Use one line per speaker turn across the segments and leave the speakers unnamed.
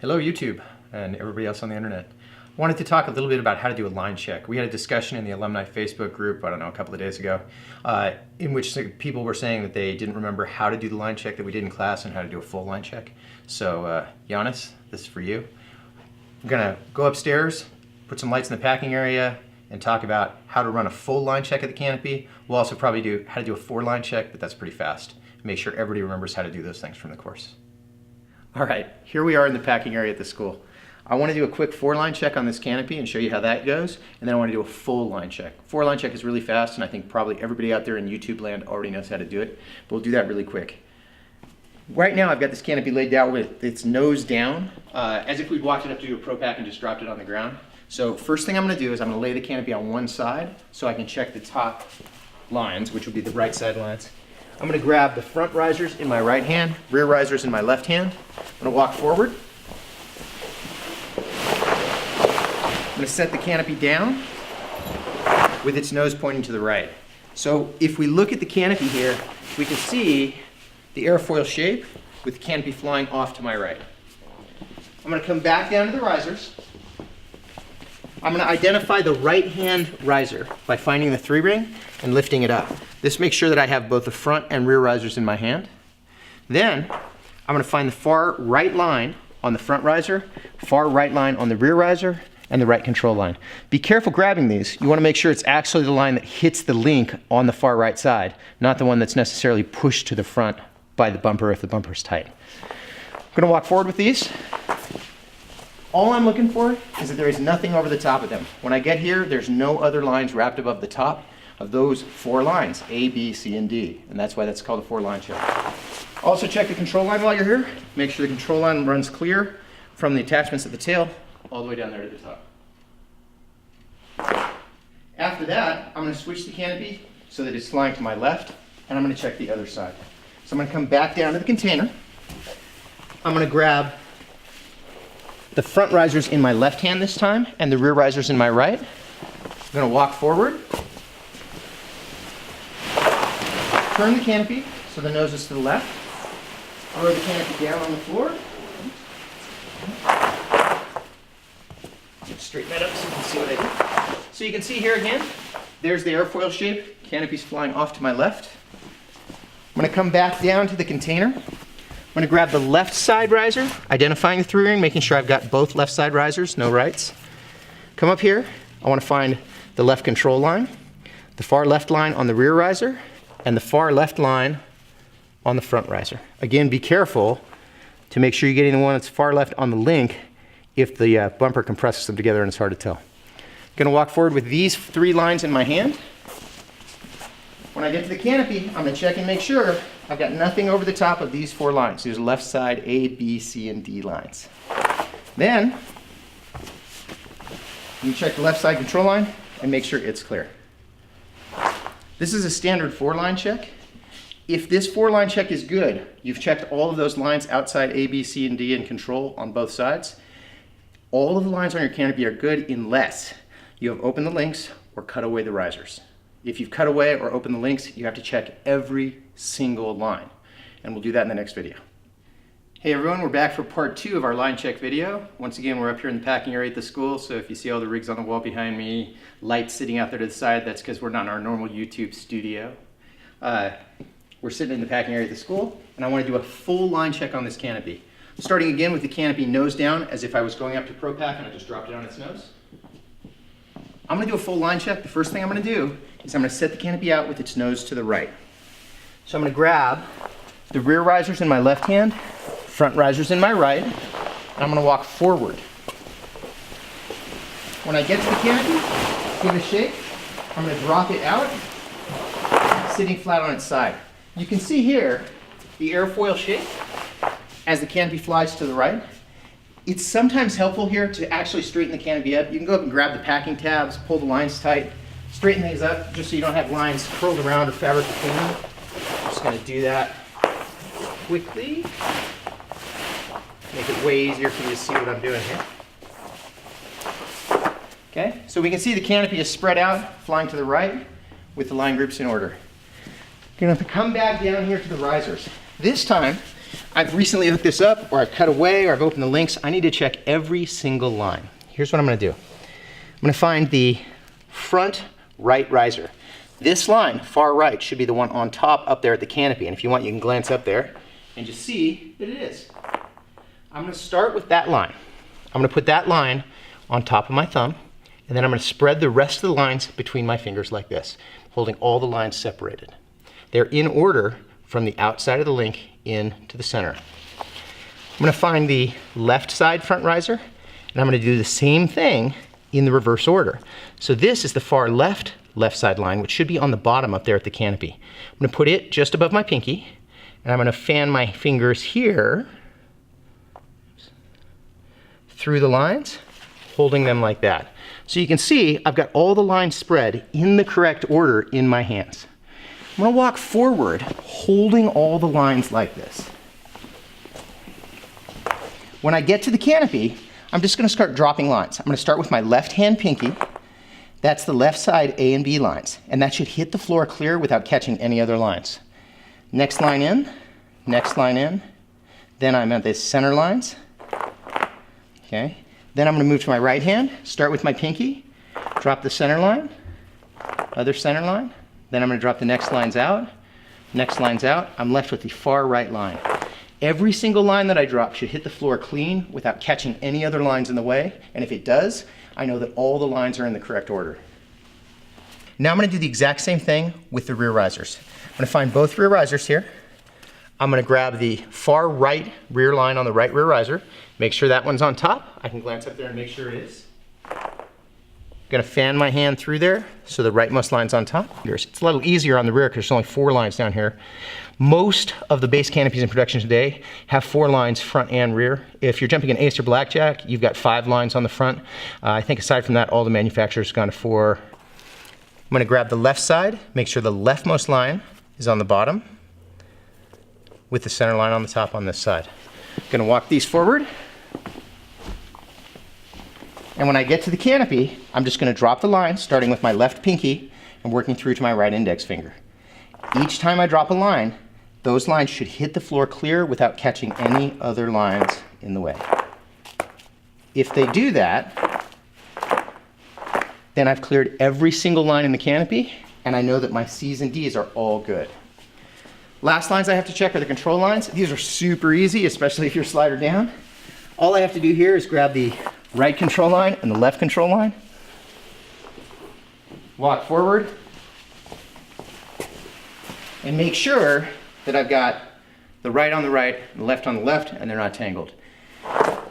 Hello YouTube and everybody else on the internet. I wanted to talk a little bit about how to do a line check. We had a discussion in the alumni Facebook group, I don't know, a couple of days ago, in which people were saying that they didn't remember how to do the line check that we did in class and how to do a full line check. So Giannis, this is for you. I'm gonna go upstairs, put some lights in the packing area, and talk about how to run a full line check of the canopy. We'll also probably do how to do a 4-line check, but that's pretty fast. Make sure everybody remembers how to do those things from the course. All right, here we are in the packing area at the school. I want to do a quick 4-line check on this canopy and show you how that goes, and then I want to do a full line check. 4-line check is really fast, and I think probably everybody out there in YouTube land already knows how to do it, but we'll do that really quick. Right now I've got this canopy laid down with its nose down, as if we'd walked it up to do a pro pack and just dropped it on the ground. So first thing I'm going to do is I'm going to lay the canopy on one side so I can check the top lines, which will be the right side lines. I'm going to grab the front risers in my right hand, rear risers in my left hand. I'm going to walk forward. I'm going to set the canopy down with its nose pointing to the right. So if we look at the canopy here, we can see the airfoil shape with the canopy flying off to my right. I'm going to come back down to the risers. I'm going to identify the right-hand riser by finding the 3-ring and lifting it up. This makes sure that I have both the front and rear risers in my hand. Then I'm going to find the far right line on the front riser, far right line on the rear riser, and the right control line. Be careful grabbing these. You want to make sure it's actually the line that hits the link on the far right side, not the one that's necessarily pushed to the front by the bumper if the bumper is tight. I'm going to walk forward with these. All I'm looking for is that there is nothing over the top of them. When I get here, there's no other lines wrapped above the top of those 4 lines, A, B, C, and D. And that's why that's called a 4-line check. Also check the control line while you're here. Make sure the control line runs clear from the attachments at the tail all the way down there to the top. After that, I'm going to switch the canopy so that it's flying to my left, and I'm going to check the other side. So I'm going to come back down to the container. I'm going to grab the front risers in my left hand this time, and the rear risers in my right. I'm going to walk forward, turn the canopy so the nose is to the left, lower the canopy down on the floor. Straighten that up so you can see what I do. So you can see here again, there's the airfoil shape, canopy's flying off to my left. I'm going to come back down to the container. I'm going to grab the left side riser, identifying the 3-ring, making sure I've got both left side risers, no rights. Come up here, I want to find the left control line, the far left line on the rear riser, and the far left line on the front riser. Again, be careful to make sure you're getting the one that's far left on the link if the bumper compresses them together and it's hard to tell. I'm going to walk forward with these 3 lines in my hand. When I get to the canopy, I'm going to check and make sure I've got nothing over the top of these 4 lines. These are left side A, B, C, and D lines. Then, you check the left side control line and make sure it's clear. This is a standard 4-line check. If this 4-line check is good, you've checked all of those lines outside A, B, C, and D in control on both sides. All of the lines on your canopy are good unless you have opened the links or cut away the risers. If you've cut away or opened the links, you have to check every single line. And we'll do that in the next video. Hey everyone, we're back for part 2 of our line check video. Once again, we're up here in the packing area at the school, so if you see all the rigs on the wall behind me, lights sitting out there to the side, that's because we're not in our normal YouTube studio. We're sitting in the packing area at the school, and I want to do a full line check on this canopy. Starting again with the canopy nose down, as if I was going up to Pro Pack and I just dropped it on its nose. I'm going to do a full line check. The first thing I'm going to do is I'm going to set the canopy out with its nose to the right. So I'm going to grab the rear risers in my left hand, front risers in my right, and I'm going to walk forward. When I get to the canopy, give it a shake. I'm going to drop it out, sitting flat on its side. You can see here the airfoil shape as the canopy flies to the right. It's sometimes helpful here to actually straighten the canopy up. You can go up and grab the packing tabs, pull the lines tight, straighten things up just so you don't have lines curled around or fabric between them. I'm just going to do that quickly. Make it way easier for you to see what I'm doing here. Okay, so we can see the canopy is spread out, flying to the right with the line groups in order. You're going to have to come back down here to the risers. This time, I've recently hooked this up, or I've cut away, or I've opened the links. I need to check every single line. Here's what I'm gonna do. I'm gonna find the front right riser. This line, far right, should be the one on top up there at the canopy. And if you want, you can glance up there and just see that it is. I'm gonna start with that line. I'm gonna put that line on top of my thumb, and then I'm gonna spread the rest of the lines between my fingers like this, holding all the lines separated. They're in order from the outside of the link in to the center. I'm gonna find the left side front riser, and I'm gonna do the same thing in the reverse order. So this is the far left side line, which should be on the bottom up there at the canopy. I'm gonna put it just above my pinky, and I'm gonna fan my fingers here through the lines, holding them like that. So you can see I've got all the lines spread in the correct order in my hands. I'm gonna walk forward, holding all the lines like this. When I get to the canopy, I'm just gonna start dropping lines. I'm gonna start with my left hand pinky. That's the left side A and B lines, and that should hit the floor clear without catching any other lines. Next line in, then I'm at the center lines. Okay, then I'm gonna move to my right hand, start with my pinky, drop the center line, other center line, then I'm gonna drop the next lines out, I'm left with the far right line. Every single line that I drop should hit the floor clean without catching any other lines in the way, and if it does, I know that all the lines are in the correct order. Now I'm gonna do the exact same thing with the rear risers. I'm gonna find both rear risers here. I'm gonna grab the far right rear line on the right rear riser, make sure that one's on top. I can glance up there and make sure it is. Gonna fan my hand through there so the rightmost line's on top. It's a little easier on the rear because there's only 4 lines down here. Most of the base canopies in production today have 4 lines front and rear. If you're jumping an ace or blackjack, you've got 5 lines on the front. I think aside from that, all the manufacturers have gone to 4. I'm gonna grab the left side, make sure the leftmost line is on the bottom with the center line on the top on this side. Gonna walk these forward. And when I get to the canopy, I'm just gonna drop the line, starting with my left pinky and working through to my right index finger. Each time I drop a line, those lines should hit the floor clear without catching any other lines in the way. If they do that, then I've cleared every single line in the canopy, and I know that my C's and D's are all good. Last lines I have to check are the control lines. These are super easy, especially if you're slider down. All I have to do here is grab the right control line and the left control line, walk forward, and make sure that I've got the right on the right, the left on the left, and they're not tangled.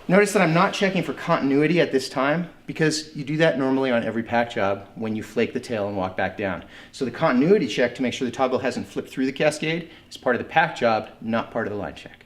Notice that I'm not checking for continuity at this time because you do that normally on every pack job when you flake the tail and walk back down. So the continuity check to make sure the toggle hasn't flipped through the cascade is part of the pack job, not part of the line check.